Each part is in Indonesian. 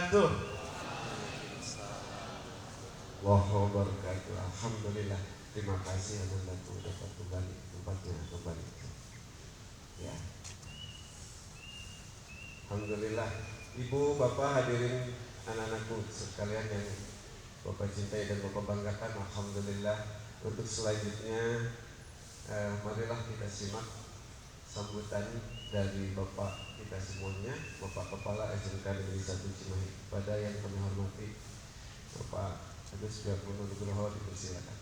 wabarakatuh. Allahu wabarakatuh. Alhamdulillah. Terima kasih Anda dapat kembali tempatnya kembali. Ya. Alhamdulillah. Ibu, Bapak, hadirin anak-anakku sekalian yang Bapak cintai dan Bapak banggakan. Alhamdulillah. Untuk selanjutnya marilah kita simak sambutan dari Bapak kita semuanya, Bapak Kepala SMK Negeri 1 Cimahi. Pada yang kami hormati Bapak Agus Biarpun Nugroho, dipersilakan.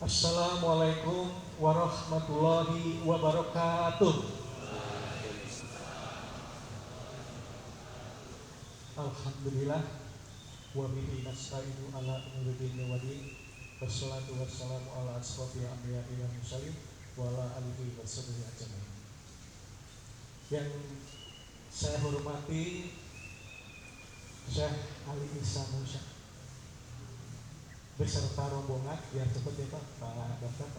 Assalamualaikum warahmatullahi wabarakatuh. Alhamdulillah wa bihi nasta'inu ala umuri dini wa din. Wassalatu wassalamu ala asrofil anbiya'i wal mursalin wa ala alihi washabihi ajmain. Yang saya hormati Syekh Ali Isa Musa beserta rombongan, biar cepat ya Pak Dokter.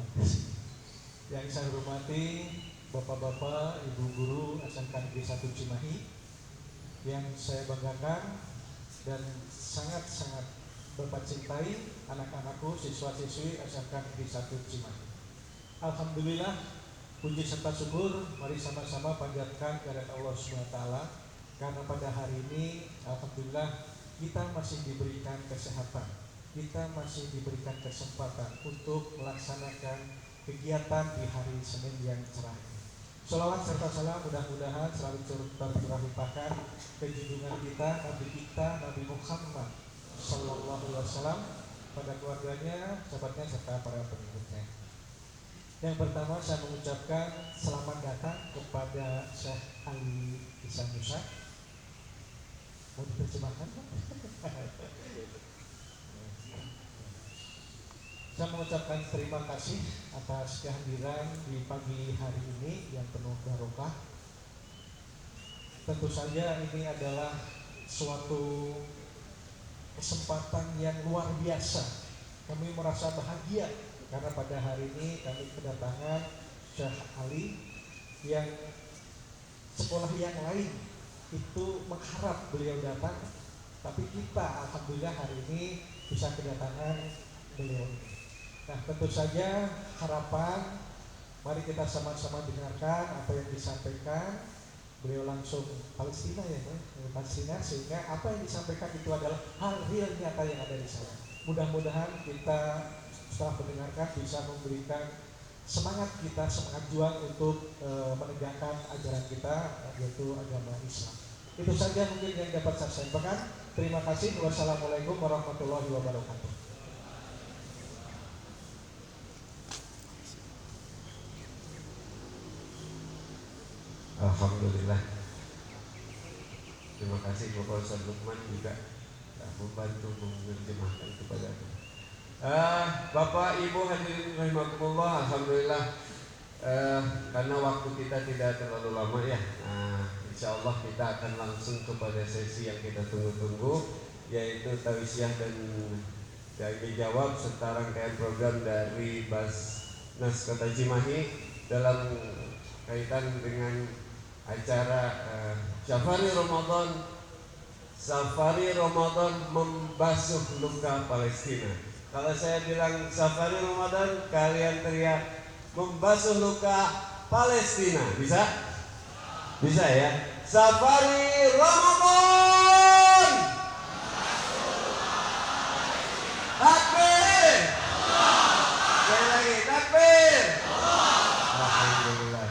Yang saya hormati Bapak-bapak, Ibu Guru SMK Negeri 1 Cimahi, yang saya banggakan dan sangat-sangat Bapak cintai anak-anakku, siswa-siswi SMK Negeri 1 Cimahi. Alhamdulillah, puji serta syukur mari sama-sama panjatkan kehadirat Allah SWT, karena pada hari ini alhamdulillah kita masih diberikan kesehatan, kita masih diberikan kesempatan untuk melaksanakan kegiatan di hari Senin yang cerah. Sholawat serta salam mudah-mudahan selalu tercurahkan ke junjungan kita, Nabi Muhammad Sallallahu Alaihi Wasallam, pada keluarganya, sahabatnya serta para pengikutnya. Yang pertama saya mengucapkan selamat datang kepada Syekh Ali Isa Musa. Mau diterjemahkan? Saya mengucapkan terima kasih atas kehadiran di pagi hari ini yang penuh barokah. Tentu saja ini adalah suatu kesempatan yang luar biasa. Kami merasa bahagia karena pada hari ini kami kedatangan Syekh Ali yang sekolah yang lain itu mengharap beliau datang, tapi kita alhamdulillah hari ini bisa kedatangan beliau. Nah, tentu saja harapan, mari kita sama-sama dengarkan apa yang disampaikan beliau langsung Palestina ya, Palestina, sehingga apa yang disampaikan itu adalah hal real nyata yang ada di sana. Mudah-mudahan kita setelah mendengarkan bisa memberikan semangat kita, semangat juang untuk menegakkan ajaran kita, yaitu agama Islam. Itu saja mungkin yang dapat saya sampaikan. Terima kasih. Wassalamualaikum warahmatullahi wabarakatuh. Alhamdulillah. Terima kasih Bapak Ustaz Lukman juga membantu menerjemahkan kepada Bapak Ibu hadirin rahimakumullah. Alhamdulillah, karena waktu kita tidak terlalu lama ya, insya Allah kita akan langsung kepada sesi yang kita tunggu-tunggu, yaitu tausiah dan jawab serta rangkaian program dari Basnas Kota Cimahi dalam kaitan dengan acara Safari Ramadan membasuh luka Palestina. Kalau saya bilang Safari Ramadan, kalian teriak membasuh luka Palestina. Bisa? Bisa ya? Safari Ramadan. Takbir. Sekali lagi takbir. Alhamdulillah.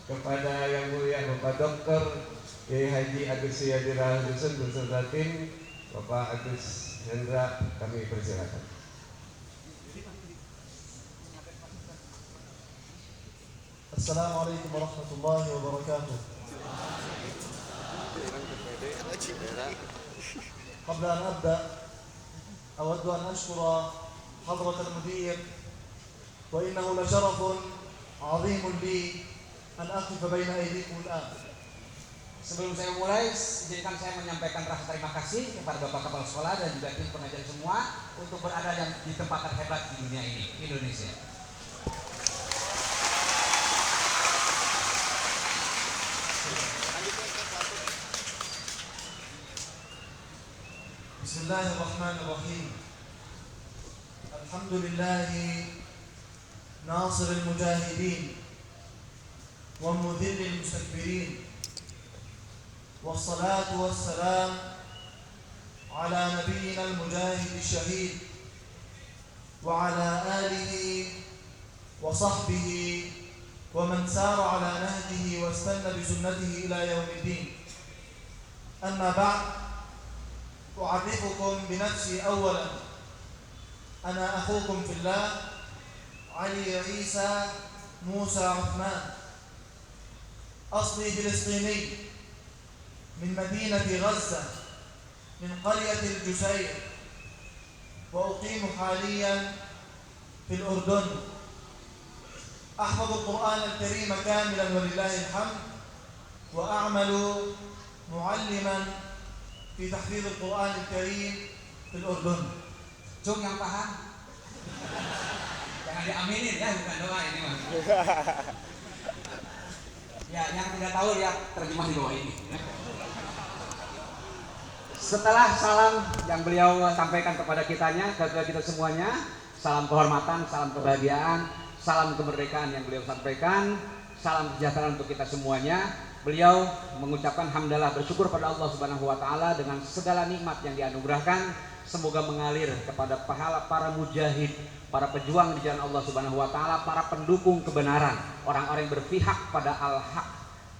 Kepada yang mulia Bapak Dr. Kiai Haji Agus Yadir Dusun beserta tim Bapak Agus Hendra, kami persilakan. Assalamualaikum warahmatullahi wabarakatuh. قبل أن أبدأ أود أن أشكر حضرة المدير، وإنه لشرف عظيم لي أن أقف بين أيديكم الآن. Sebelum saya mulai, izinkan saya menyampaikan rasa terima kasih kepada Bapak Kepala Sekolah dan juga tim pengajar semua untuk berada di tempat terhebat di dunia ini, Indonesia. الحمد لله ناصر المجاهدين ومذل المستكبرين، والصلاة والسلام على نبينا المجاهد الشهيد وعلى آله وصحبه ومن سار على نهجه واستنى بسنته إلى يوم الدين. أما بعد، أعرفكم بنفسي أولا. أنا أخوكم في الله علي عيسى موسى عثمان، أصلي فلسطيني من مدينة غزة من قرية الجسير، وأقيم حاليا في الأردن. أحفظ القرآن الكريم كاملا ولله الحمد، وأعمل معلما في تحفيظ القرآن الكريم في الأردن. Cung yang paham. Jangan diaminin ya, bukan doa ini mah. Ya, yang tidak tahu lihat terjemah di bawah ini. Setelah salam yang beliau sampaikan kepada kita semuanya, salam kehormatan, salam kebahagiaan, salam kemerdekaan yang beliau sampaikan, salam sejahtera untuk kita semuanya. Beliau mengucapkan hamdalah, bersyukur pada Allah Subhanahu wa taala dengan segala nikmat yang dianugerahkan. Semoga mengalir kepada pahala para mujahid, para pejuang di jalan Allah Subhanahu wa taala, para pendukung kebenaran, orang-orang yang berpihak pada al-haq.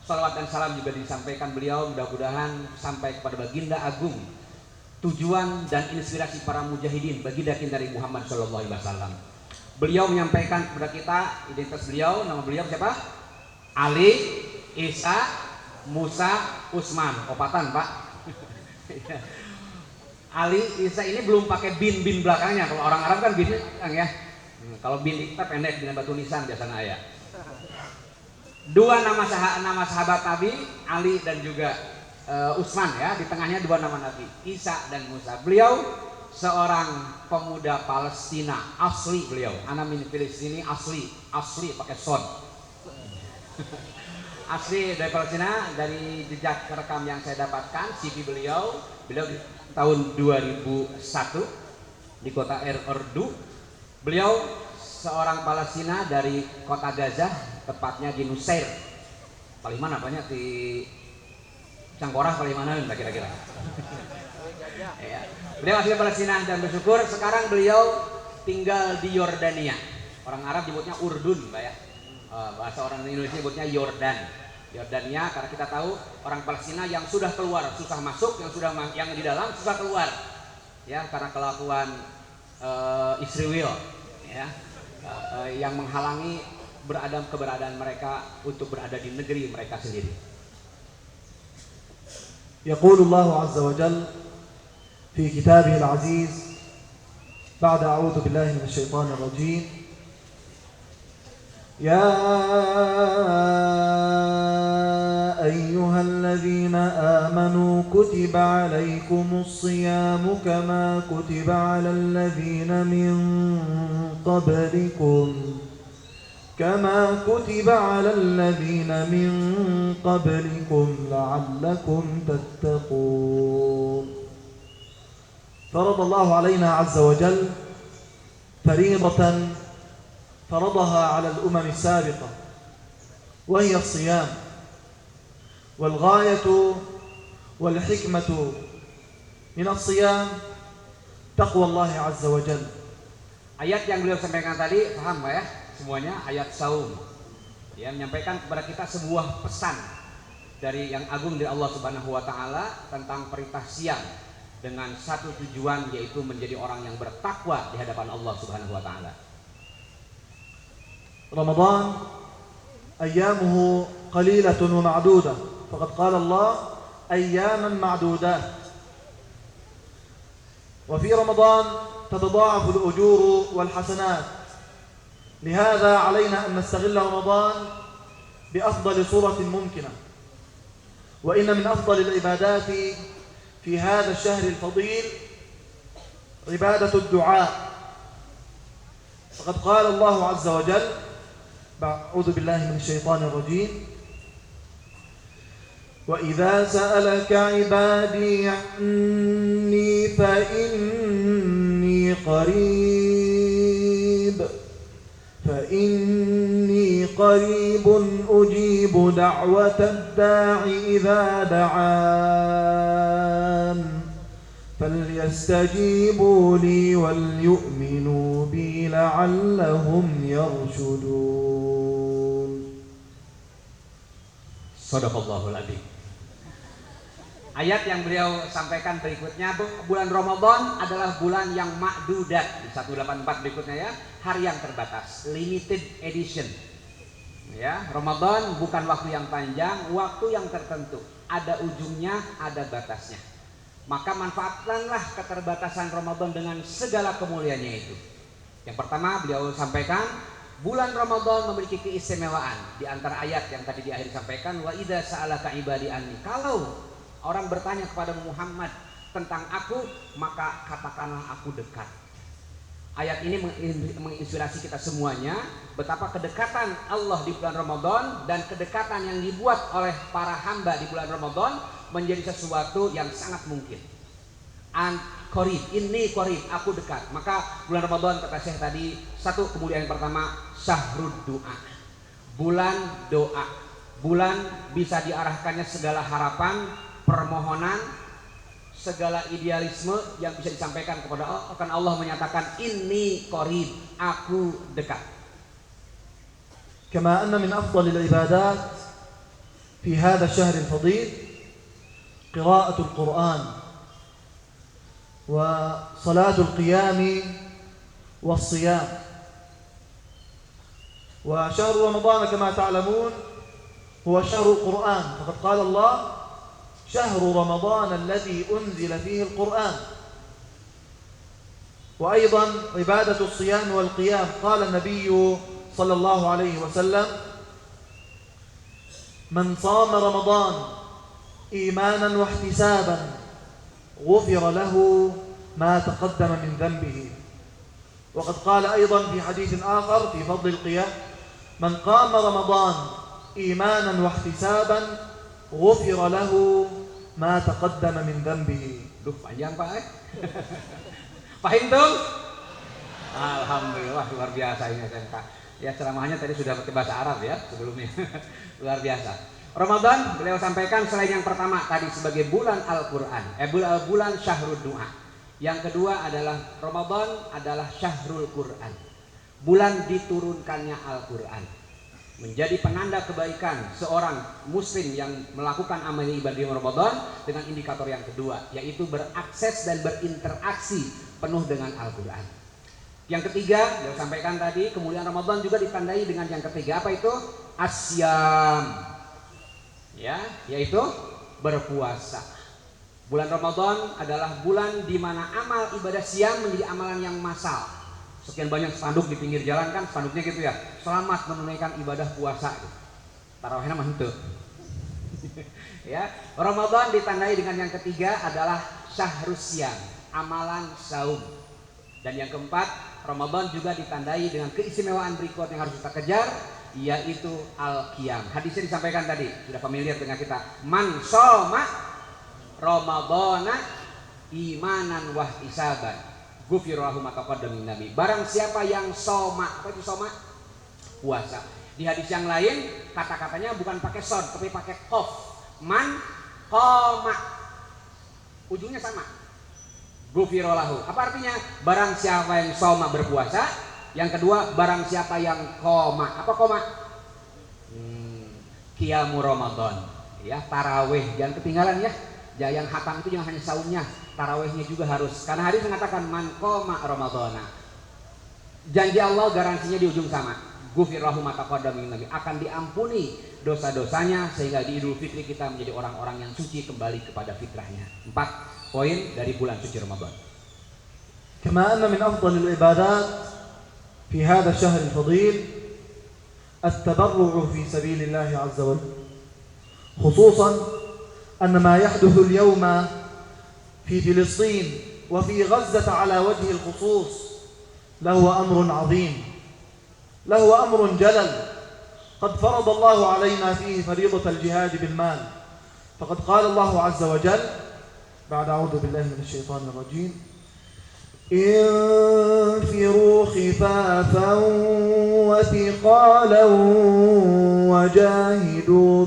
Salawat dan salam juga disampaikan beliau, mudah-mudahan sampai kepada baginda agung, tujuan dan inspirasi para mujahidin, baginda kita dari Muhammad sallallahu alaihi wasallam. Beliau menyampaikan kepada kita identitas beliau, nama beliau siapa? Ali Isa Musa Usman. Opatan, Pak. Ali Isa ini belum pakai bin belakangnya. Kalau orang Arab kan bin ya. Kalau bin kita pendek dengan batu nisan biasanya ya. Dua nama sahabat Nabi, Ali dan juga Utsman ya. Di tengahnya dua nama Nabi, Isa dan Musa. Beliau seorang pemuda Palestina asli beliau. Ana min Filistini asli pakai son. Asli dari Palestina. Dari jejak rekam yang saya dapatkan, CV beliau di tahun 2001 di kota Urdu. Beliau seorang Palestina dari kota Gaza, tepatnya di Nusair. Paling mana banyak di Cangkorah, paling mana kira-kira. Ya. Beliau asli Palestina dan bersyukur sekarang beliau tinggal di Yordania. Orang Arab nyebutnya Urdun, Pak ya. Bahasa orang Indonesia nyebutnya Yordan. Yordania, karena kita tahu orang Palestina yang sudah keluar susah masuk, yang di dalam susah keluar, ya karena kelakuan Israel, ya yang menghalangi keberadaan mereka untuk berada di negeri mereka sendiri. يقول الله عز وجل في كتابه العزيز بعد أعوذ بالله من الشيطان الرجيم: يا أيها الذين آمنوا كتب عليكم الصيام كما كتب على الذين من قبلكم لعلكم تتقون. فرض الله علينا عز وجل فريضة فرضها على الأمم السابقة، وهي الصيام، والغاية والحكمة من الصيام تقوى الله عز وجل. Ayat yang beliau sampaikan tadi, paham Pak ya? Semuanya ayat saum. Ya, menyampaikan kepada kita sebuah pesan dari yang agung dari Allah Subhanahu wa taala tentang perintah siam dengan satu tujuan, yaitu menjadi orang yang bertakwa di hadapan Allah Subhanahu wa taala. رمضان أيامه قليلة ومعدودة، فقد قال الله أياما معدودات، وفي رمضان تتضاعف الأجور والحسنات. لهذا علينا أن نستغل رمضان بأفضل صورة ممكنة. وإن من أفضل العبادات في هذا الشهر الفضيل عبادة الدعاء، فقد قال الله عز وجل: أعوذ بالله من الشيطان الرجيم: وإذا سألك عبادي عني فإني قريب فإني قريب أجيب دعوة الداع إذا دعان فليستجيبوا لي وليؤمنوا بي لعلهم يرشدون. Shadaqallahul adzim. Ayat yang beliau sampaikan berikutnya, bulan Ramadan adalah bulan yang ma'dudat di 184 berikutnya ya, hari yang terbatas, limited edition. Ya, Ramadan bukan waktu yang panjang, waktu yang tertentu, ada ujungnya, ada batasnya. Maka manfaatkanlah keterbatasan Ramadan dengan segala kemuliaannya itu. Yang pertama beliau sampaikan, bulan Ramadan memiliki keistimewaan. Di antara ayat yang tadi di akhir disampaikan, wa idza sa'alaka ibadi anni, kalau orang bertanya kepada Muhammad tentang aku, maka katakanlah aku dekat. Ayat ini menginspirasi kita semuanya betapa kedekatan Allah di bulan Ramadan dan kedekatan yang dibuat oleh para hamba di bulan Ramadan menjadi sesuatu yang sangat mungkin. Qarib, inni qarib, aku dekat. Maka bulan Ramadan kata Syekh tadi, satu kemuliaan yang pertama, syahrud doa, bulan doa. Bulan bisa diarahkannya segala harapan, permohonan, segala idealisme yang bisa disampaikan kepada Allah. Akan Allah menyatakan inni qarib, aku dekat. كما أن من أفضل العبادات في هذا الشهر الفضيل قراءة القرآن وصلاة القيام والصيام. وشهر رمضان كما تعلمون هو شهر القرآن، فقد قال الله شهر رمضان الذي أنزل فيه القرآن. وأيضا عبادة الصيام والقيام، قال النبي صلى الله عليه وسلم من صام رمضان إيمانا واحتسابا غفر له ما تقدم من ذنبه. وقد قال أيضا في حديث آخر في فضل القيام من قام رمضان إيمانا واحتسابا غفر له ما تقدم من ذنبه. Duh, panjang Pak. Paham tuh? Alhamdulillah, luar biasa ini SMK. Ya, ceramahnya tadi sudah pakai bahasa Arab ya sebelumnya. Luar biasa. Ramadan beliau sampaikan selain yang pertama tadi sebagai bulan Al-Qur'an, bulan syahrul du'a. Yang kedua adalah Ramadan adalah syahrul Qur'an, bulan diturunkannya Al-Qur'an. Menjadi penanda kebaikan seorang muslim yang melakukan amal ibadah di Ramadan dengan indikator yang kedua, yaitu berakses dan berinteraksi penuh dengan Al-Qur'an. Yang ketiga, beliau sampaikan tadi, kemuliaan Ramadan juga ditandai dengan yang ketiga, apa itu? Asyam. Ya, yaitu berpuasa. Bulan Ramadan adalah bulan di mana amal ibadah siam menjadi amalan yang massal. Sekian banyak spanduk di pinggir jalan kan, spanduknya gitu ya. Selamat menunaikan ibadah puasa. Tarawihnya mah henteu. Ya, Ramadan ditandai dengan yang ketiga adalah syahrus siam, amalan saum. Dan yang keempat, Ramadan juga ditandai dengan keistimewaan berikut yang harus kita kejar, yaitu al-qiyam. Hadisnya disampaikan tadi, sudah familiar dengan kita. Man shoma Ramadana imanan wahtisaban ghufirahu ma taqaddama min nabi. Barang siapa yang shoma, apa itu shoma? Puasa. Di hadis yang lain kata-katanya bukan pakai shod tapi pakai qaf. Man qoma, ujungnya sama. Ghufirahu. Apa artinya? Barang siapa yang shoma berpuasa. Yang kedua, barang siapa yang qoma. Apa qoma? Qiyamu Ramadan. Ya, tarawih. Jangan ketinggalan ya. Yang hatam itu jangan hanya saumnya, tarawihnya juga harus. Karena hadis mengatakan man qoma Ramadana. Janji Allah garansinya di ujung sama. Ghufirahu ma taqaddama min nabi, akan diampuni dosa-dosanya sehingga di Idul Fitri kita menjadi orang-orang yang suci kembali kepada fitrahnya. 4 poin dari bulan suci Ramadan. Kama anna min afdhalil ibadat fi hadha ash-shahr al-fadil at-tabarru' fi sabilillah 'azza wa jalla. Khususan أن ما يحدث اليوم في فلسطين وفي غزة على وجه الخصوص له أمر عظيم، له أمر جلل، قد فرض الله علينا فيه فريضة الجهاد بالمال. فقد قال الله عز وجل بعد أعوذ بالله من الشيطان الرجيم انفروا خفافا وثقالا وجاهدوا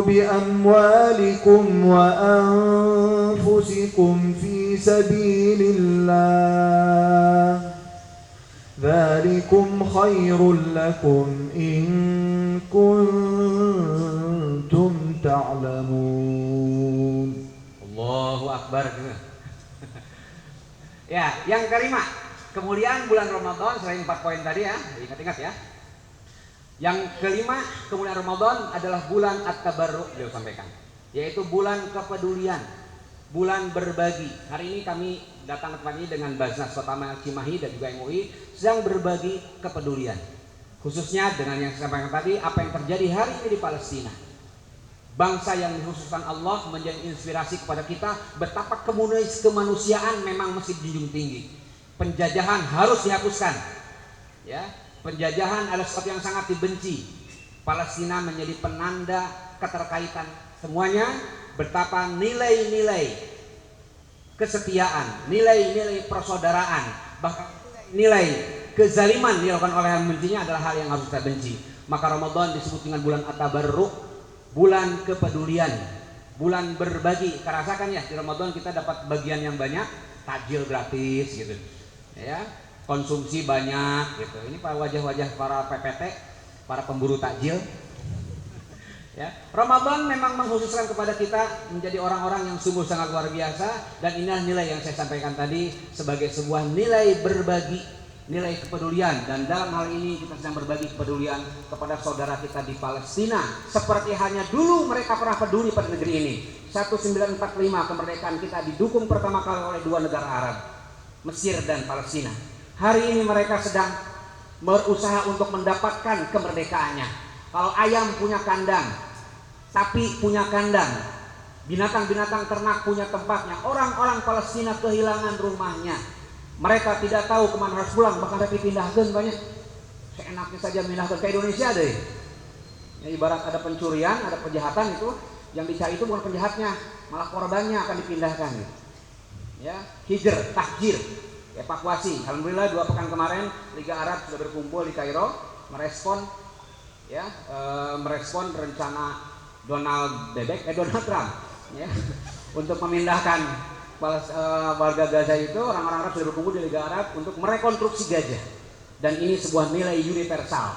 بأموالكم وأنفسكم في سبيل الله ذلكم خير لكم إن كنتم تعلمون. Allahu Akbar. Ya, yang kelima, kemuliaan bulan Ramadan selain 4 poin tadi ya, ingat-ingat ya. Yang kelima, kemuliaan Ramadan adalah bulan At-Tabarruk, beliau sampaikan, yaitu bulan kepedulian, bulan berbagi. Hari ini kami datang ke tempat ini dengan Basnas Kota Cimahi dan juga MUI sedang berbagi kepedulian. Khususnya dengan yang saya sampaikan tadi, apa yang terjadi hari ini di Palestina. Bangsa yang dikhususkan Allah menjadi inspirasi kepada kita betapa kemanusiaan memang mesti dijunjung tinggi. Penjajahan harus dihapuskan. Ya, penjajahan adalah sesuatu yang sangat dibenci. Palestina menjadi penanda keterkaitan semuanya, betapa nilai-nilai kesetiaan, nilai-nilai persaudaraan, bahkan nilai kezaliman dilakukan oleh yang membencinya adalah hal yang harus kita benci. Maka Ramadan disebut dengan bulan At-Tabarruk, bulan kepedulian, bulan berbagi. Rasakan ya, di Ramadan kita dapat bagian yang banyak, takjil gratis gitu, ya, konsumsi banyak gitu. Ini para wajah-wajah para PPT, para pemburu takjil. Ya, Ramadan memang mengkhususkan kepada kita menjadi orang-orang yang sungguh sangat luar biasa, dan inilah nilai yang saya sampaikan tadi sebagai sebuah nilai berbagi, nilai kepedulian. Dan dalam hal ini kita sedang berbagi kepedulian kepada saudara kita di Palestina seperti hanya dulu mereka pernah peduli pada negeri ini. 1945 kemerdekaan kita didukung pertama kali oleh 2 negara Arab, Mesir dan Palestina. Hari ini mereka sedang berusaha untuk mendapatkan kemerdekaannya. Kalau ayam punya kandang, sapi punya kandang, binatang-binatang ternak punya tempatnya, orang-orang Palestina kehilangan rumahnya. Mereka tidak tahu kemana harus pulang, bahkan harus dipindahkan banyak. Seenaknya saja pindahkan ke Indonesia deh. Ya, ibarat ada pencurian, ada kejahatan, itu yang dicari itu bukan penjahatnya, malah korbannya akan dipindahkan. Ya, hijr, takjir, evakuasi. Alhamdulillah 2 pekan kemarin Liga Arab sudah berkumpul di Kairo merespon rencana Donald Trump ya, untuk memindahkan warga Gaza itu. Orang-orang Arab sudah berkumpul di Liga Arab untuk merekonstruksi Gaza, dan ini sebuah nilai universal.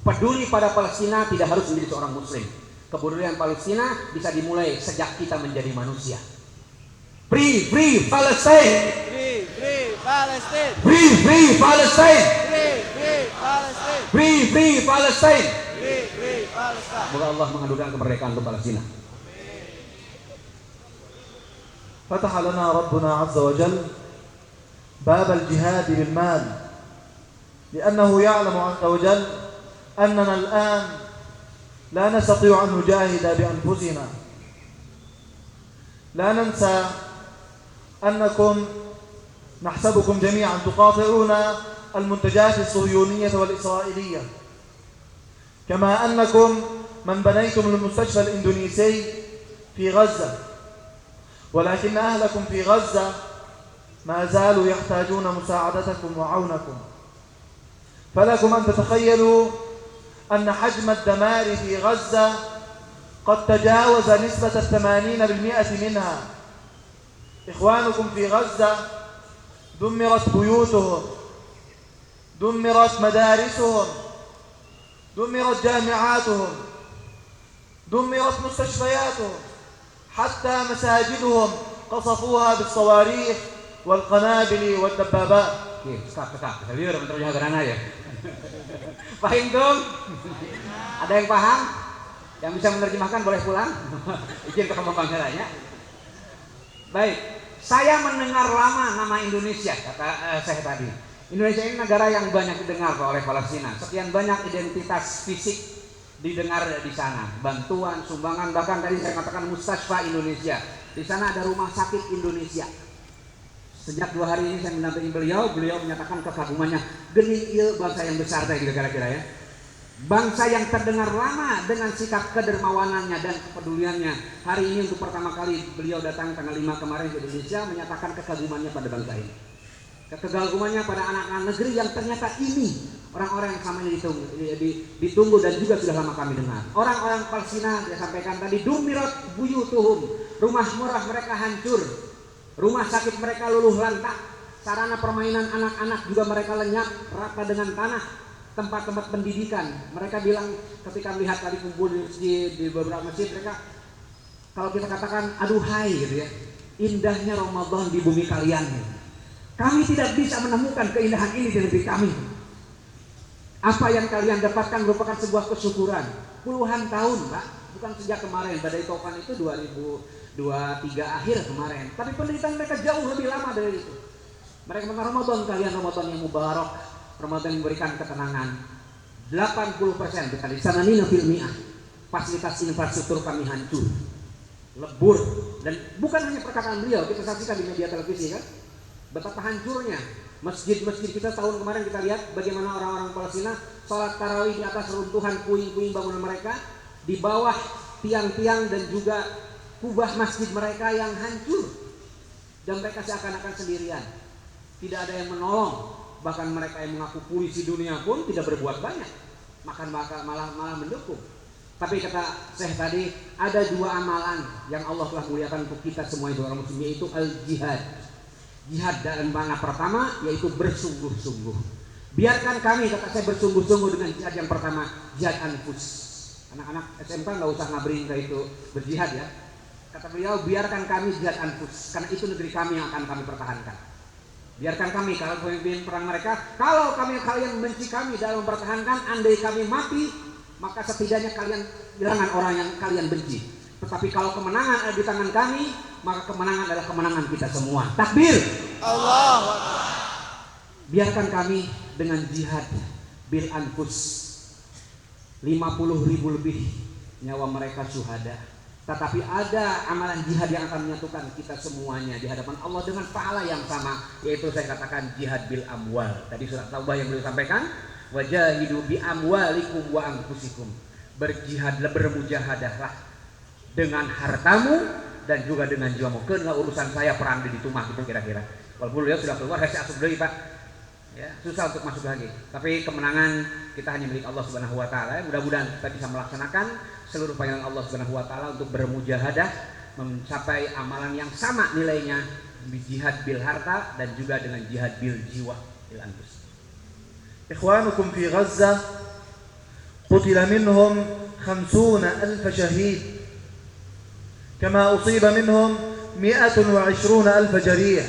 Peduli pada Palestina tidak harus menjadi seorang muslim. Kepedulian Palestina bisa dimulai sejak kita menjadi manusia. Free Palestine, Free Palestine, Free Palestine, Free Palestine, Free Palestine. Semoga Allah mengadukan kemerdekaan untuk Palestina. فتح لنا ربنا عز وجل باب الجهاد بالمال، لأنه يعلم عز وجل أننا الآن لا نستطيع أن نجاهد بأنفسنا. لا ننسى أنكم نحسبكم جميعا تقاطعون المنتجات الصهيونية والإسرائيلية، كما أنكم من بنيتم المستشفى الإندونيسي في غزة، ولكن أهلكم في غزة ما زالوا يحتاجون مساعدتكم وعونكم. فلكم أن تتخيلوا أن حجم الدمار في غزة قد تجاوز نسبة 80% منها. إخوانكم في غزة دمرت بيوتهم، دمرت مدارسهم، دمرت جامعاتهم، دمرت مستشفياتهم، حتى مساجدهم قصفوها بالصواريخ والقنابل والدبابات. Sekap. Saya udah menterjah gerana ya. Paham dong? Ada yang paham? Yang bisa menerjemahkan boleh pulang. Izin ke pembangunannya. Baik, saya mendengar lama nama Indonesia, kata saya tadi. Indonesia ini negara yang banyak didengar oleh Palestina. Sekian banyak identitas fisik didengar di sana. Bantuan, sumbangan, bahkan tadi saya katakan Mustasyfa Indonesia. Di sana ada rumah sakit Indonesia. Sejak 2 hari ini saya mendampingi beliau menyatakan kekagumannya. Gening ieu bangsa yang besar teh kira-kira ya. Bangsa yang terdengar lama dengan sikap kedermawanannya dan kepeduliannya. Hari ini untuk pertama kali beliau datang tanggal 5 kemarin ke Indonesia menyatakan kekagumannya pada bangsa ini. Kekagumannya pada anak-anak negeri yang ternyata ini orang-orang yang sama ini ditunggu dan juga sudah lama kami dengar. Orang-orang Palestina dia sampaikan tadi, dumirat buyutuhum, rumah murah mereka hancur, rumah sakit mereka luluh lantak, sarana permainan anak-anak juga mereka lenyap rata dengan tanah, tempat-tempat pendidikan. Mereka bilang ketika melihat tadi kumpul di masjid, di beberapa masjid, mereka kalau kita katakan aduhai gitu ya, indahnya Ramadan di bumi kalian. Kami tidak bisa menemukan keindahan ini di negeri kami. Apa yang kalian dapatkan merupakan sebuah kesyukuran. Puluhan tahun, Pak, bukan sejak kemarin. Badai Topan itu 2023 akhir kemarin. Tapi penderitaan mereka jauh lebih lama dari itu. Mereka mengatakan Ramadan kalian, Ramadan yang mubarak, Ramadan yang memberikan ketenangan. 80% berkali sana nina filmiah. Fasilitas infrastruktur kami hancur, lebur, dan bukan hanya perkataan beliau, kita saksikan di media televisi kan. Betapa hancurnya masjid-masjid kita tahun kemarin kita lihat bagaimana orang-orang Palestina sholat tarawih di atas runtuhan puing-puing bangunan mereka, di bawah tiang-tiang dan juga kubah masjid mereka yang hancur, dan mereka seakan-akan sendirian, tidak ada yang menolong. Bahkan mereka yang mengaku polisi dunia pun tidak berbuat banyak, malah mendukung. Tapi kata Syekh tadi, ada dua amalan yang Allah telah muliakan untuk kita semua itu orang muslim, yaitu al-jihad. Jihad dalam makna pertama yaitu bersungguh-sungguh. Biarkan kami, kata saya, bersungguh-sungguh dengan jihad yang pertama, jihad anfus. Anak-anak SMK nggak usah ngabarin ke itu berjihad ya. Kata beliau, biarkan kami jihad anfus, karena itu negeri kami yang akan kami pertahankan. Biarkan kami, kalau pemimpin perang mereka, kalau kalian benci kami dalam mempertahankan, andai kami mati, maka setidaknya kalian kehilangan orang yang kalian benci. Tetapi kalau kemenangan ada di tangan kami, maka kemenangan adalah kemenangan kita semua. Takbir. Allah. Biarkan kami dengan jihad bil anfus. 50.000 lebih nyawa mereka syuhada. Tetapi ada amalan jihad yang akan menyatukan kita semuanya di hadapan Allah dengan pahala yang sama, yaitu saya katakan jihad bil amwal. Tadi surat Taubah yang beliau sampaikan, wajahidu bi amwalikum wa anfusikum. Berjihadlah, bermujahadahlah dengan hartamu dan juga dengan jiwamu. Kena urusan saya perang di Tumah gitu kira-kira. Walaupun beliau sudah keluar, saya asup dulu Pak. Ya, susah untuk masuk lagi. Tapi kemenangan kita hanya milik Allah Subhanahu wa taala. Mudah-mudahan kita bisa melaksanakan seluruh panggilan Allah Subhanahu wa taala untuk bermujahadah mencapai amalan yang sama nilainya, jihad bil harta dan juga dengan jihad bil jiwa, bil anfus. Ikhwanukum fi Gaza qutila minhum 50,000 syahid. كما أصيب منهم 120,000 جريح.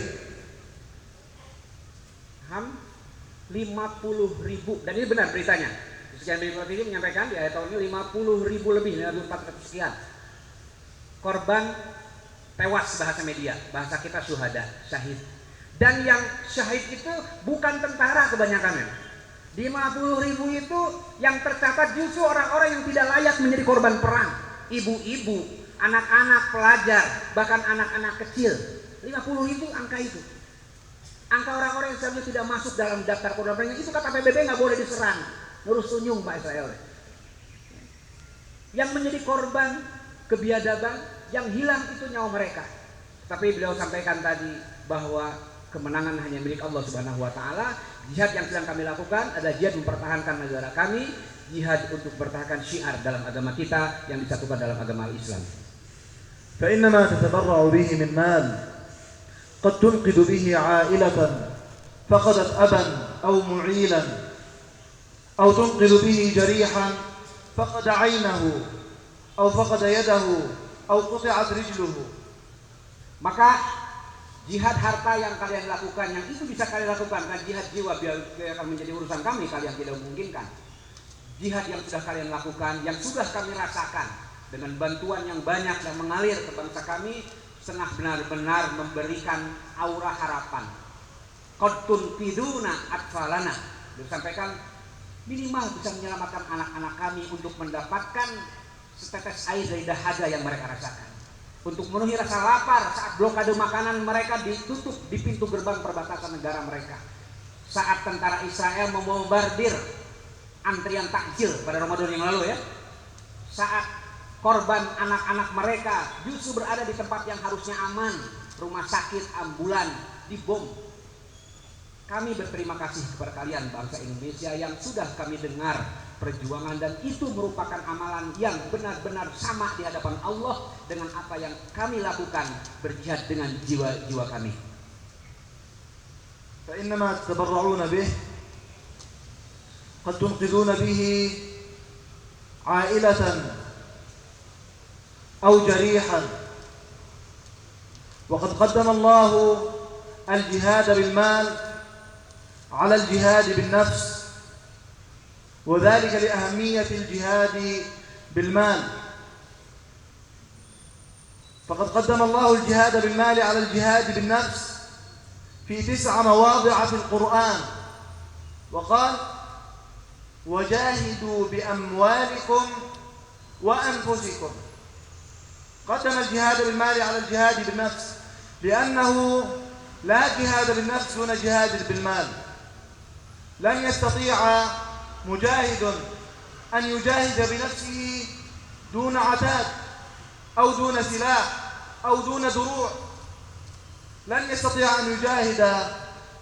50.000, dan ini benar beritanya. Sekian dari TV menyampaikan di akhir tahun ini 50.000 lebih, 400 sekian korban tewas, bahasa media, bahasa kita syuhada, syahid. Dan yang syahid itu bukan tentara kebanyakan. Di 50.000 itu yang tercatat justru orang-orang yang tidak layak menjadi korban perang, ibu-ibu, anak-anak pelajar, bahkan anak-anak kecil. 50.000 angka itu. Angka orang-orang yang seharusnya tidak masuk dalam daftar korban perang itu kata PBB nggak boleh diserang. Ngurus tunyung Pak Israel. Yang menjadi korban kebiadaban, yang hilang itu nyawa mereka. Tapi beliau sampaikan tadi bahwa kemenangan hanya milik Allah Subhanahu wa taala. Jihad yang sedang kami lakukan adalah jihad mempertahankan negara kami, jihad untuk mempertahankan syiar dalam agama kita yang disatukan dalam agama Islam. فإنما تتبرع به من مال قد تنقذ به عائلة فقدت أبا أو معيلا أو تنقذ به جريحا فقد عينه أو فقد يده أو قطعت رجله. Maka jihad harta yang kalian lakukan, yang itu bisa kalian lakukan, dan jihad jiwa biar akan menjadi urusan kami, kalian tidak memungkinkan. Jihad yang sudah kalian lakukan, yang sudah kami rasakan dengan bantuan yang banyak yang mengalir ke bangsa kami, setengah benar-benar memberikan aura harapan. Qad tunqiduna atfalana, disampaikan minimal bisa menyelamatkan anak-anak kami untuk mendapatkan setetes air dari dahaga yang mereka rasakan, untuk memenuhi rasa lapar saat blokade makanan mereka ditutup di pintu gerbang perbatasan negara mereka, saat tentara Israel membombardir antrian takjil pada Ramadan yang lalu ya, saat korban anak-anak mereka justru berada di tempat yang harusnya aman, rumah sakit, ambulan, dibom. Kami berterima kasih kepada kalian bangsa Indonesia yang sudah kami dengar perjuangan, dan itu merupakan amalan yang benar-benar sama di hadapan Allah dengan apa yang kami lakukan, berjihad dengan jiwa-jiwa kami. فإنما تتبرعون به قد تنقذون به عائلة أو جريحا، وقد قدم الله الجهاد بالمال على الجهاد بالنفس، وذلك لأهمية الجهاد بالمال. فقد قدم الله الجهاد بالمال على الجهاد بالنفس في 9 مواضع في القرآن، وقال وجاهدوا بأموالكم وأنفسكم. قدم الجهاد بالمال على الجهاد بالنفس لأنه لا جهاد بالنفس دون جهاد بالمال. لن يستطيع مجاهد أن يجاهد بنفسه دون عتاد أو دون سلاح أو دون دروع، لن يستطيع أن يجاهد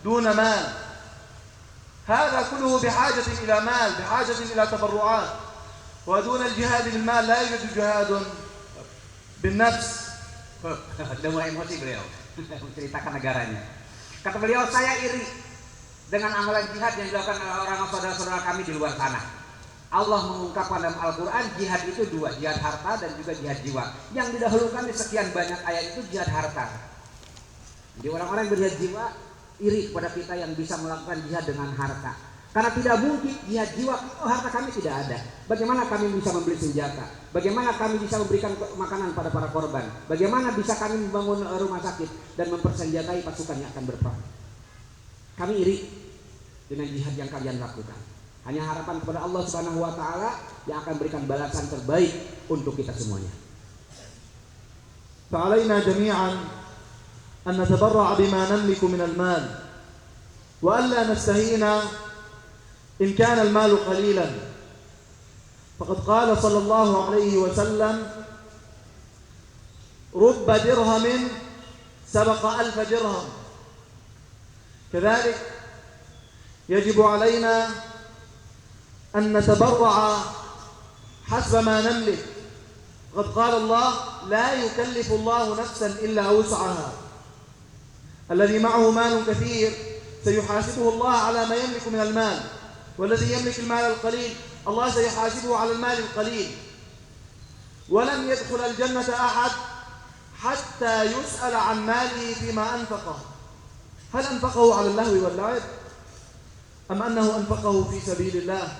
دون مال. هذا كله بحاجة إلى مال، بحاجة إلى تبرعات، ودون الجهاد بالمال لا يوجد جهاد بالنفس. Sudah mulai emosi beliau menceritakan negaranya. Kata beliau, saya iri dengan amalan jihad yang dilakukan oleh orang saudara-saudara kami di luar sana. Allah mengungkapkan dalam Al-Quran jihad itu 2, jihad harta dan juga jihad jiwa. Yang didahulukan di sekian banyak ayat itu jihad harta. Jadi orang-orang yang berjihad jiwa iri kepada kita yang bisa melakukan jihad dengan harta. Karena tidak mungkin jihad jiwa, harta kami tidak ada. Bagaimana kami bisa membeli senjata? Bagaimana kami bisa memberikan makanan pada para korban? Bagaimana bisa kami membangun rumah sakit dan mempersenjatai pasukan yang akan berperang? Kami iri dengan jihad yang kalian lakukan. Hanya harapan kepada Allah Subhanahu wa taala yang akan berikan balasan terbaik untuk kita semuanya. فعلينا جميعا أن نتبرع بما نملك من المال، وألا نستهين إن كان المال قليلا. فقد قال صلى الله عليه وسلم رب درهم سبق 1000 درهم. كذلك يجب علينا أن نتبرع حسب ما نملك. قد قال الله لا يكلف الله نفسا إلا وسعها. الذي معه مال كثير سيحاسبه الله على ما يملك من المال، والذي يملك المال القليل الله سيحاسبه على المال القليل. ولن يدخل الجنة أحد حتى يسأل عن ماله فيما أنفقه. هل أنفقه على اللهو واللعب؟ أم أنه أنفقه في سبيل الله؟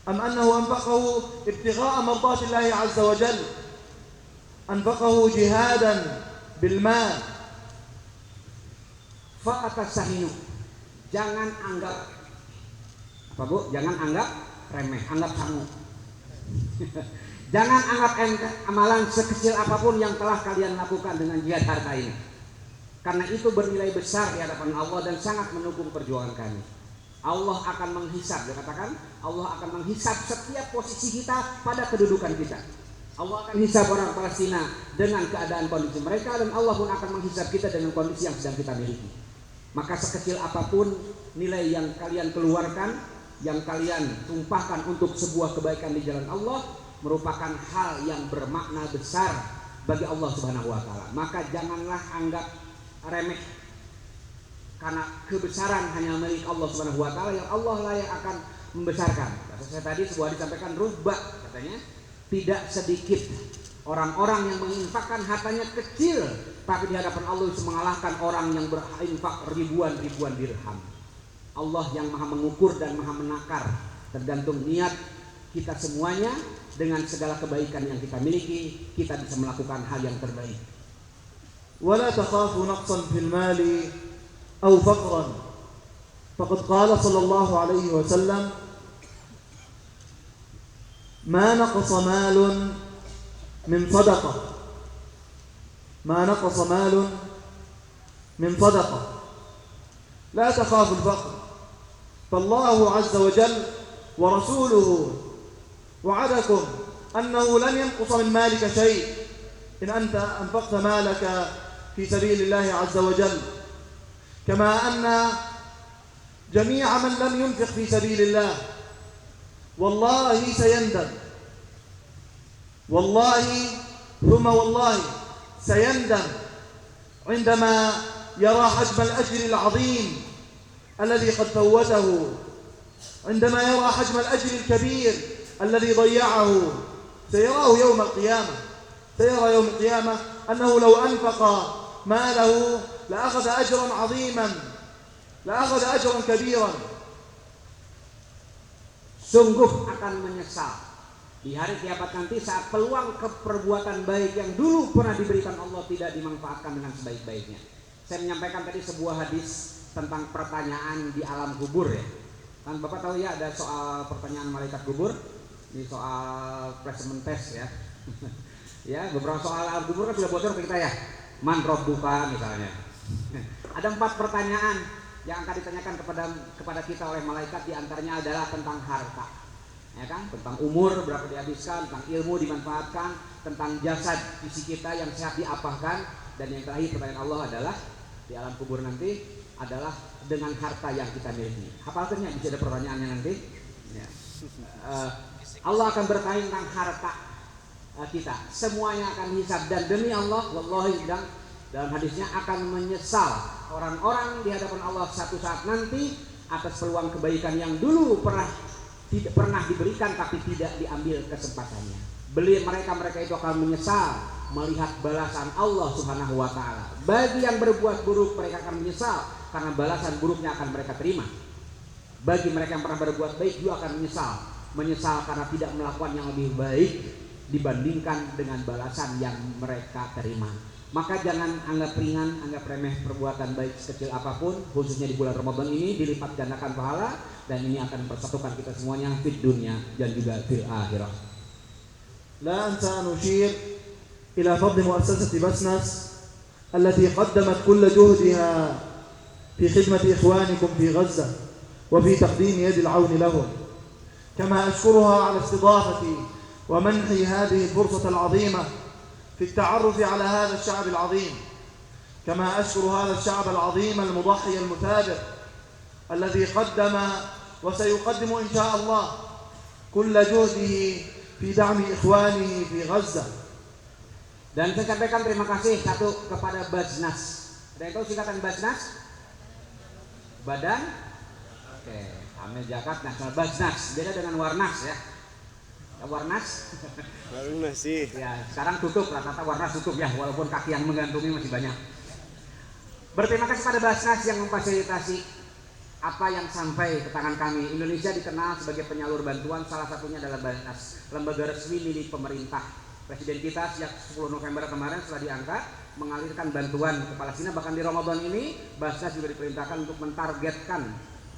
أم أنه أنفقه ابتغاء مرضات الله عز وجل؟ أنفقه جهادا بالمال. Fa'atasahinu, jangan anggap apa Bu? Jangan anggap remeh, anggap sangu. Jangan anggap amalan sekecil apapun yang telah kalian lakukan dengan jihad harta ini, karena itu bernilai besar di hadapan Allah dan sangat mendukung perjuangan kami. Allah akan menghisab, dikatakan Allah akan menghisab setiap posisi kita pada kedudukan kita. Allah akan hisab orang Palestina dengan keadaan kondisi mereka, dan Allah pun akan menghisab kita dengan kondisi yang sedang kita miliki. Maka sekecil apapun nilai yang kalian keluarkan, yang kalian tumpahkan untuk sebuah kebaikan di jalan Allah, merupakan hal yang bermakna besar bagi Allah Subhanahu wa taala. Maka janganlah anggap remeh, karena kebesaran hanya milik Allah Subhanahu wa taala yang Allah lah yang akan membesarkan. Kata saya tadi sebuah disampaikan rubba, katanya tidak sedikit orang-orang yang menginfakkan hartanya kecil, tapi di hadapan Allah bisa mengalahkan orang yang berinfak ribuan-ribuan dirham. Allah yang maha mengukur dan maha menakar, tergantung niat kita semuanya. Dengan segala kebaikan yang kita miliki, kita bisa melakukan hal yang terbaik. ولا تخافوا نقصا في المال أو فقرا، فقد قال صلى الله عليه وسلم ما نقص مال من صدقة، ما نقص مال من صدقة. لا تخاف الفقر، فالله عز وجل ورسوله وعدكم أنه لن ينقص من مالك شيء إن أنت أنفقت مالك في سبيل الله عز وجل، كما أن جميع من لم ينفق في سبيل الله والله سيندم، والله ثم والله سيندم عندما يرى حجم الأجر العظيم الذي قد فوته، عندما يرى حجم الأجر الكبير الذي ضيعه. سيراه يوم القيامة، سيرى يوم القيامة أنه لو أنفق ماله لأخذ أجرا عظيما، لأخذ أجرا كبيرا. Sungguh akan menyesal di hari kiamat nanti saat peluang keperbuatan baik yang dulu pernah diberikan Allah tidak dimanfaatkan dengan sebaik-baiknya. Saya menyampaikan tadi sebuah hadis tentang pertanyaan di alam kubur ya. Kan Bapak tahu ya ada soal pertanyaan malaikat kubur, ini soal placement test ya. Ya, beberapa soal alam kubur kan sudah bocor ke kita ya. Man rabbuka misalnya. Ada 4 pertanyaan yang akan ditanyakan kepada kita oleh malaikat, di antaranya adalah tentang harta. Ya kan? Tentang umur berapa dihabiskan, tentang ilmu dimanfaatkan, tentang jasad fisik kita yang sehat diapakan, dan yang terakhir pertanyaan Allah adalah di alam kubur nanti adalah dengan harta yang kita miliki. Hafalkan ya, bisa ada pertanyaannya nanti. Ya. Allah akan bertanya tentang harta kita. Semuanya akan hisab, dan demi Allah, wallahi dalam hadisnya akan menyesal orang-orang di hadapan Allah satu saat nanti atas peluang kebaikan yang dulu tidak pernah diberikan tapi tidak diambil kesempatannya. Mereka itu akan menyesal melihat balasan Allah Subhanahu wa taala. Bagi yang berbuat buruk, mereka akan menyesal karena balasan buruknya akan mereka terima. Bagi mereka yang pernah berbuat baik juga akan menyesal karena tidak melakukan yang lebih baik dibandingkan dengan balasan yang mereka terima. Maka jangan anggap ringan, anggap remeh perbuatan baik sekecil apapun, khususnya di bulan Ramadan ini dilipat gandakan pahala, dan ini akan mempersatukan kita semuanya di dunia dan juga di akhirat. لا أنسى أن أشير إلى فضل مؤسسة بسنس التي قدمت كل جهدها في خدمة إخوانكم في غزة وفي تقديم يد العون لهم، كما أشكرها على استضافتي ومنحي هذه الفرصة العظيمة في التعرف على هذا الشعب العظيم، كما أشكر هذا الشعب العظيم المضحي المثابر الذي قدم وسيقدم إن شاء الله كل جهده في دعم إخوانه في غزة. Dan saya sampaikan terima kasih satu kepada Basnas. Ada yang tahu singkatan Basnas? Badan Amil Zakat Nasional. Basnas beda dengan Warnas ya. Warnas? Warnas sih. Ya, sekarang tutup, rata-rata Warnas tutup ya, walaupun kaki yang menggantungi masih banyak. Berterima kasih pada Basnas yang memfasilitasi apa yang sampai ke tangan kami. Indonesia dikenal sebagai penyalur bantuan, salah satunya adalah Basnas, lembaga resmi milik pemerintah. Presiden kita sejak 10 November kemarin setelah diangkat mengalirkan bantuan ke Palestina. Bahkan di Ramadan ini Basnas juga diperintahkan untuk mentargetkan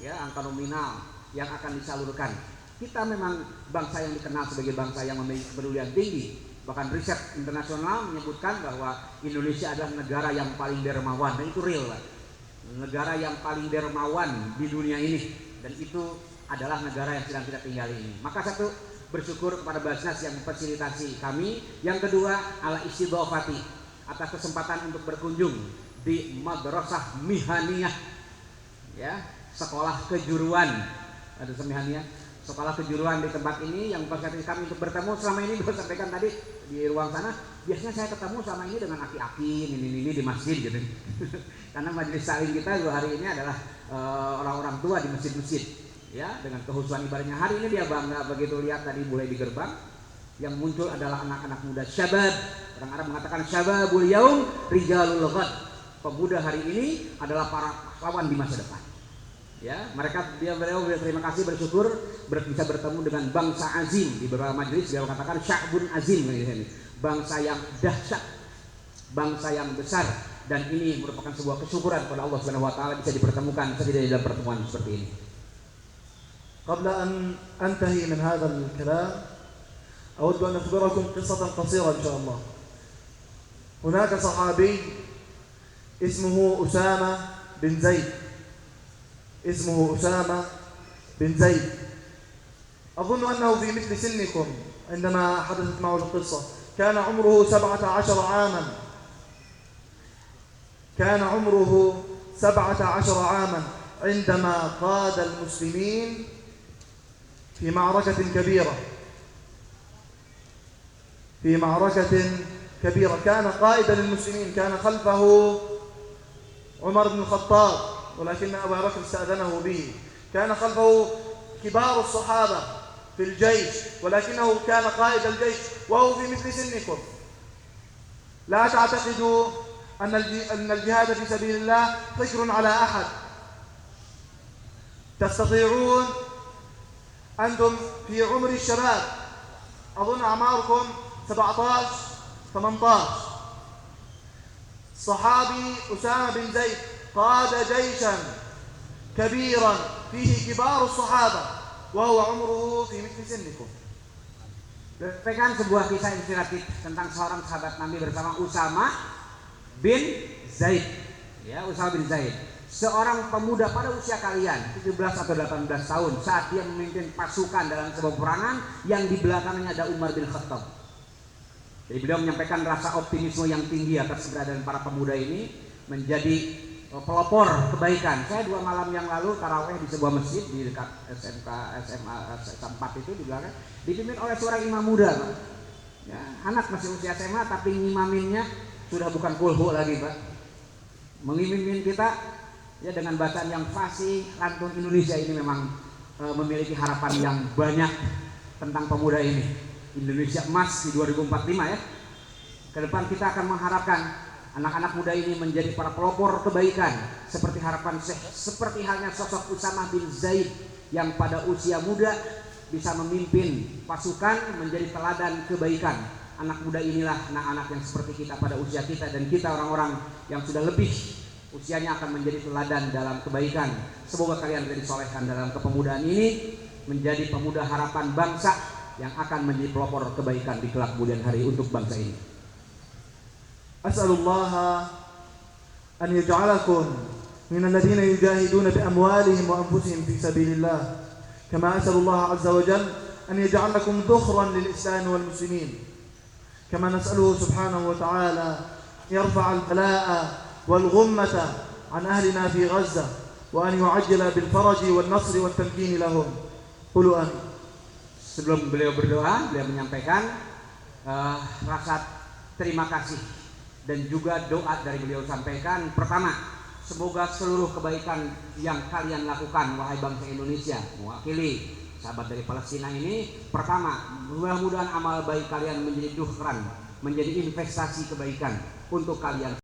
ya angka nominal yang akan disalurkan. Kita memang bangsa yang dikenal sebagai bangsa yang memiliki kepedulian tinggi. Bahkan riset internasional menyebutkan bahwa Indonesia adalah negara yang paling dermawan, dan itu real lah. Negara yang paling dermawan di dunia ini, dan itu adalah negara yang sedang kita tinggali ini. Maka satu, bersyukur kepada Basnas yang memfasilitasi kami. Yang kedua, ala istidhafati, atas kesempatan untuk berkunjung di Madrasah Mihaniyah ya, sekolah kejuruan. Ada Mihaniyah, sekolah kejuruan di tempat ini yang memfasilitasi kami untuk bertemu. Selama ini saya sampaikan tadi di ruang sana, biasanya saya ketemu selama ini dengan aki-aki ini di masjid gitu. Karena majelis saling kita hari ini adalah orang-orang tua di masjid-masjid ya, dengan kehusuan ibadahnya. Hari ini dia bangga begitu lihat tadi mulai di gerbang yang muncul adalah anak-anak muda syabab. Orang Arab mengatakan syababul yaum rijalul ghad. Pemuda hari ini adalah para pahlawan di masa depan. Ya, beliau berterima kasih, bersyukur bisa bertemu dengan bangsa azim. Di beberapa majelis dia mengatakan sya'bun azim, bangsa yang dahsyat, bangsa yang besar, dan ini merupakan sebuah kesyukuran kepada Allah Subhanahu wa taala bisa dipertemukan setidaknya dalam pertemuan seperti ini. قبل أن أنتهي من هذا الكلام أود أن أخبركم قصة قصيرة إن شاء الله. هناك صحابي اسمه أسامة بن زيد، اسمه أسامة بن زيد، أظن أنه في مثل سنكم عندما حدثت معه القصة. كان عمره 17 عاما، كان عمره 17 عاما عندما قاد المسلمين في معركة كبيرة، في معركة كبيرة. كان قائدا للمسلمين، كان خلفه عمر بن الخطاب، ولكن أبا بكر استأذنه به. كان خلفه كبار الصحابة في الجيش، ولكنه كان قائد الجيش وهو في مثل سنكم. لا تعتقدوا أن الجهاد في سبيل الله فكر على أحد. تستطيعون أنتم في عمر الشباب، أظن أعماركم 17 18. الصحابي أسامة بن زيد قاد جيشا كبيرا فيه كبار الصحابة وهو عمره في مثل سنكم. Disampaikan sebuah kisah inspiratif tentang seorang sahabat Nabi bersama Usama bin Zaid. Ya, Usama bin Zaid, seorang pemuda pada usia kalian 17 atau 18 tahun saat dia memimpin pasukan dalam sebuah peperangan yang di belakangnya ada Umar bin Khattab. Jadi beliau menyampaikan rasa optimisme yang tinggi atas keberadaan para pemuda ini menjadi pelopor kebaikan. Saya 2 malam yang lalu taraweh di sebuah masjid di dekat SMA 4 itu di belakang, dipimpin oleh seorang imam muda, Pak. Ya, anak masih usia SMA tapi ngimaminnya sudah bukan kulhu lagi, Pak. Memimpin kita ya dengan bacaan yang fasih, lantun Indonesia ini memang memiliki harapan yang banyak tentang pemuda ini. Indonesia emas di 2045 ya. Ke depan kita akan mengharapkan anak-anak muda ini menjadi para pelopor kebaikan seperti harapan Syekh, seperti halnya sosok Usama bin Zaid yang pada usia muda bisa memimpin pasukan menjadi teladan kebaikan. Anak muda inilah anak-anak yang seperti kita pada usia kita, dan kita orang-orang yang sudah lebih usianya akan menjadi teladan dalam kebaikan. Semoga kalian menjadi solehkan dalam kepemudaan ini, menjadi pemuda harapan bangsa yang akan menjadi pelopor kebaikan di kelak kemudian hari untuk bangsa ini. أسأل الله أن يجعلكم من الذين يجاهدون بأموالهم وأنفسهم في سبيل الله، كما أسأل الله عز وجل أن يجعلكم ذخرا للإسلام والمسلمين، كما نسأله سبحانه وتعالى يرفع البلاء والغمة عن أهلنا في غزة، وأن يعجل بالفرج والنصر والتمكين لهم. قولوا آمين. Sebelum beliau berdoa, beliau menyampaikan rasa terima kasih dan juga doa dari beliau sampaikan. Pertama, semoga seluruh kebaikan yang kalian lakukan wahai bangsa Indonesia, mewakili sahabat dari Palestina ini, pertama, mudah-mudahan amal baik kalian menjadi dukhran, menjadi investasi kebaikan untuk kalian.